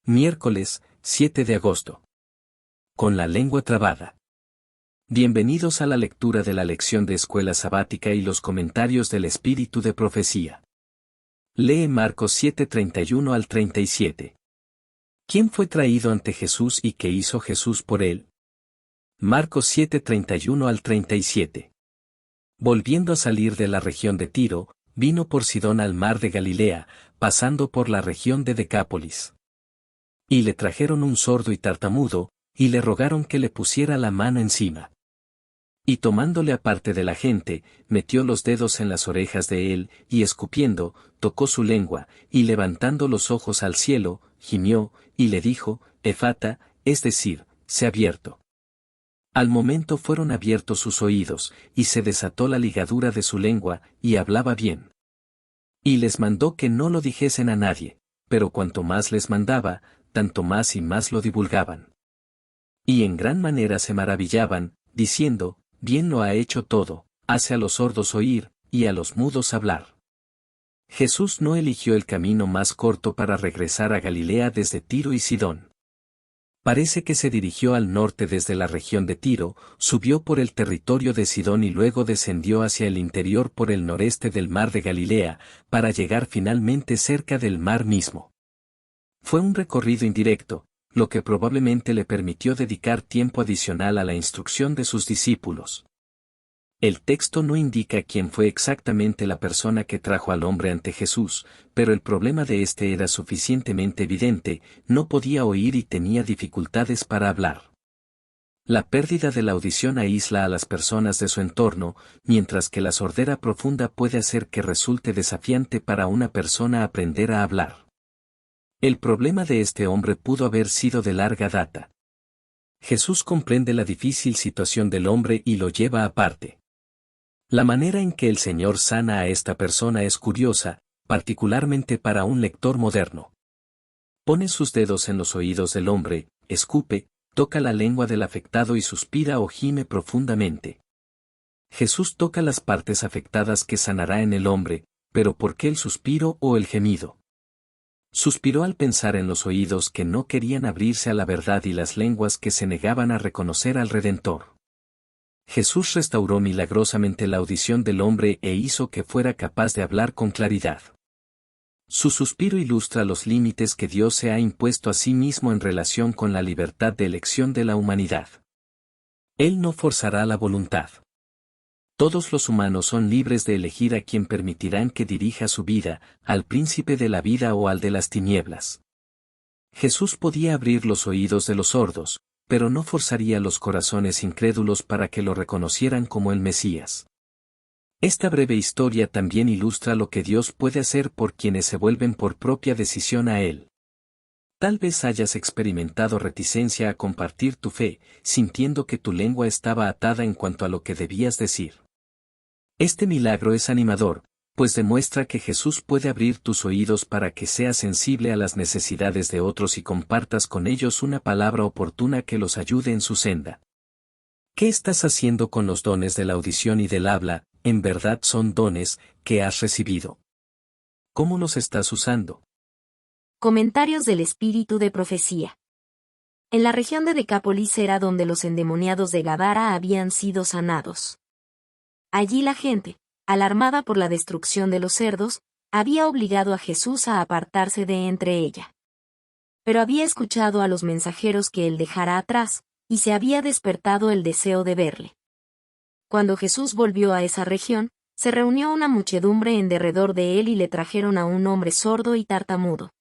Miércoles, 7 de agosto. Con la lengua trabada. Bienvenidos a la lectura de la lección de escuela sabática y los comentarios del espíritu de profecía. Lee Marcos 7:31 al 37. ¿Quién fue traído ante Jesús y qué hizo Jesús por él? Marcos 7:31 al 37. Volviendo a salir de la región de Tiro, vino por Sidón al mar de Galilea, pasando por la región de Decápolis. Y le trajeron un sordo y tartamudo, y le rogaron que le pusiera la mano encima. Y tomándole aparte de la gente, metió los dedos en las orejas de él, y escupiendo, tocó su lengua, y levantando los ojos al cielo, gimió, y le dijo, Efata, es decir, sé abierto. Al momento fueron abiertos sus oídos, y se desató la ligadura de su lengua, y hablaba bien. Y les mandó que no lo dijesen a nadie, pero cuanto más les mandaba, tanto más y más lo divulgaban. Y en gran manera se maravillaban, diciendo, bien lo ha hecho todo, hace a los sordos oír, y a los mudos hablar. Jesús no eligió el camino más corto para regresar a Galilea desde Tiro y Sidón. Parece que se dirigió al norte desde la región de Tiro, subió por el territorio de Sidón y luego descendió hacia el interior por el noreste del mar de Galilea, para llegar finalmente cerca del mar mismo. Fue un recorrido indirecto, lo que probablemente le permitió dedicar tiempo adicional a la instrucción de sus discípulos. El texto no indica quién fue exactamente la persona que trajo al hombre ante Jesús, pero el problema de este era suficientemente evidente, no podía oír y tenía dificultades para hablar. La pérdida de la audición aísla a las personas de su entorno, mientras que la sordera profunda puede hacer que resulte desafiante para una persona aprender a hablar. El problema de este hombre pudo haber sido de larga data. Jesús comprende la difícil situación del hombre y lo lleva aparte. La manera en que el Señor sana a esta persona es curiosa, particularmente para un lector moderno. Pone sus dedos en los oídos del hombre, escupe, toca la lengua del afectado y suspira o gime profundamente. Jesús toca las partes afectadas que sanará en el hombre, pero ¿por qué el suspiro o el gemido? Suspiró al pensar en los oídos que no querían abrirse a la verdad y las lenguas que se negaban a reconocer al Redentor. Jesús restauró milagrosamente la audición del hombre e hizo que fuera capaz de hablar con claridad. Su suspiro ilustra los límites que Dios se ha impuesto a sí mismo en relación con la libertad de elección de la humanidad. Él no forzará la voluntad. Todos los humanos son libres de elegir a quien permitirán que dirija su vida, al príncipe de la vida o al de las tinieblas. Jesús podía abrir los oídos de los sordos, pero no forzaría los corazones incrédulos para que lo reconocieran como el Mesías. Esta breve historia también ilustra lo que Dios puede hacer por quienes se vuelven por propia decisión a Él. Tal vez hayas experimentado reticencia a compartir tu fe, sintiendo que tu lengua estaba atada en cuanto a lo que debías decir. Este milagro es animador, pues demuestra que Jesús puede abrir tus oídos para que seas sensible a las necesidades de otros y compartas con ellos una palabra oportuna que los ayude en su senda. ¿Qué estás haciendo con los dones de la audición y del habla? En verdad son dones que has recibido. ¿Cómo los estás usando? Comentarios del espíritu de profecía. En la región de Decápolis era donde los endemoniados de Gadara habían sido sanados. Allí la gente, alarmada por la destrucción de los cerdos, había obligado a Jesús a apartarse de entre ella. Pero había escuchado a los mensajeros que él dejara atrás, y se había despertado el deseo de verle. Cuando Jesús volvió a esa región, se reunió una muchedumbre en derredor de él y le trajeron a un hombre sordo y tartamudo.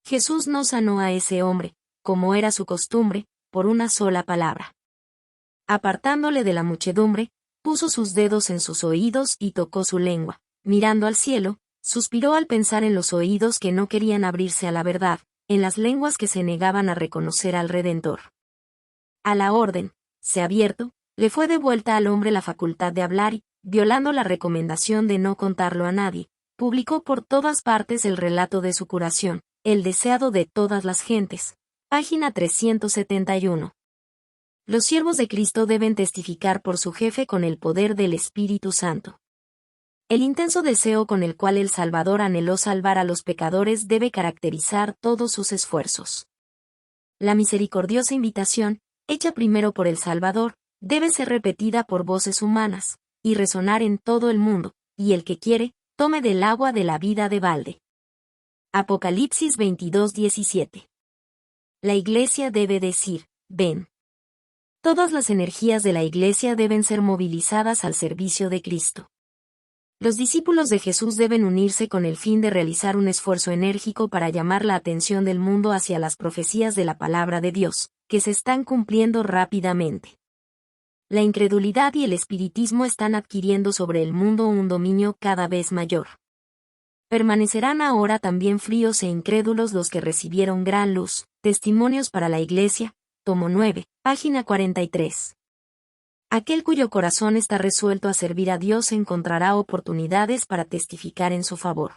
Jesús no sanó a ese hombre, como era su costumbre, por una sola palabra. Apartándole de la muchedumbre, puso sus dedos en sus oídos y tocó su lengua. Mirando al cielo, suspiró al pensar en los oídos que no querían abrirse a la verdad, en las lenguas que se negaban a reconocer al Redentor. A la orden, «sé abierto», le fue devuelta al hombre la facultad de hablar y, violando la recomendación de no contarlo a nadie, publicó por todas partes el relato de su curación, el deseado de todas las gentes. Página 371. Los siervos de Cristo deben testificar por su jefe con el poder del Espíritu Santo. El intenso deseo con el cual el Salvador anheló salvar a los pecadores debe caracterizar todos sus esfuerzos. La misericordiosa invitación, hecha primero por el Salvador, debe ser repetida por voces humanas, y resonar en todo el mundo, y el que quiere, tome del agua de la vida de balde. Apocalipsis 22:17. La Iglesia debe decir, ven. Todas las energías de la Iglesia deben ser movilizadas al servicio de Cristo. Los discípulos de Jesús deben unirse con el fin de realizar un esfuerzo enérgico para llamar la atención del mundo hacia las profecías de la palabra de Dios, que se están cumpliendo rápidamente. La incredulidad y el espiritismo están adquiriendo sobre el mundo un dominio cada vez mayor. Permanecerán ahora también fríos e incrédulos los que recibieron gran luz. Testimonios para la Iglesia, tomo 9, página 43. Aquel cuyo corazón está resuelto a servir a Dios encontrará oportunidades para testificar en su favor.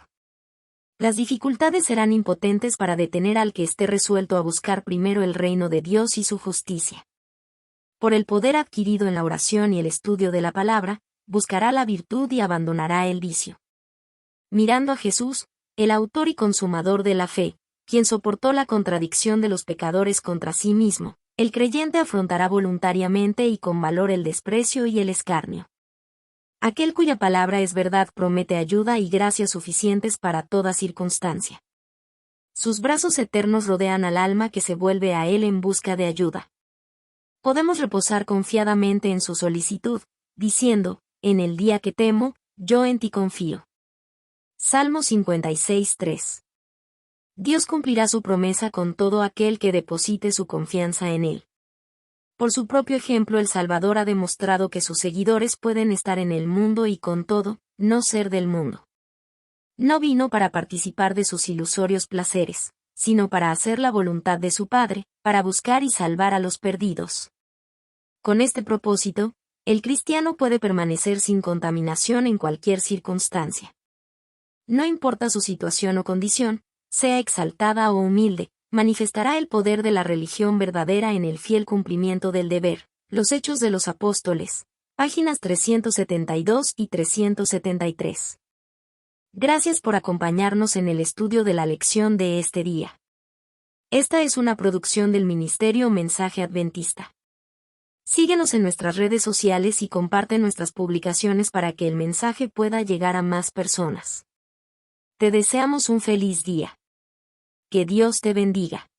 Las dificultades serán impotentes para detener al que esté resuelto a buscar primero el reino de Dios y su justicia. Por el poder adquirido en la oración y el estudio de la palabra, buscará la virtud y abandonará el vicio. Mirando a Jesús, el autor y consumador de la fe, quien soportó la contradicción de los pecadores contra sí mismo, el creyente afrontará voluntariamente y con valor el desprecio y el escarnio. Aquel cuya palabra es verdad promete ayuda y gracias suficientes para toda circunstancia. Sus brazos eternos rodean al alma que se vuelve a él en busca de ayuda. Podemos reposar confiadamente en su solicitud, diciendo, en el día que temo, yo en ti confío. Salmo 56:3. Dios cumplirá su promesa con todo aquel que deposite su confianza en él. Por su propio ejemplo el Salvador ha demostrado que sus seguidores pueden estar en el mundo y con todo, no ser del mundo. No vino para participar de sus ilusorios placeres, sino para hacer la voluntad de su Padre, para buscar y salvar a los perdidos. Con este propósito, el cristiano puede permanecer sin contaminación en cualquier circunstancia. No importa su situación o condición, sea exaltada o humilde, manifestará el poder de la religión verdadera en el fiel cumplimiento del deber. Los Hechos de los Apóstoles, páginas 372 y 373. Gracias por acompañarnos en el estudio de la lección de este día. Esta es una producción del Ministerio Mensaje Adventista. Síguenos en nuestras redes sociales y comparte nuestras publicaciones para que el mensaje pueda llegar a más personas. Te deseamos un feliz día. Que Dios te bendiga.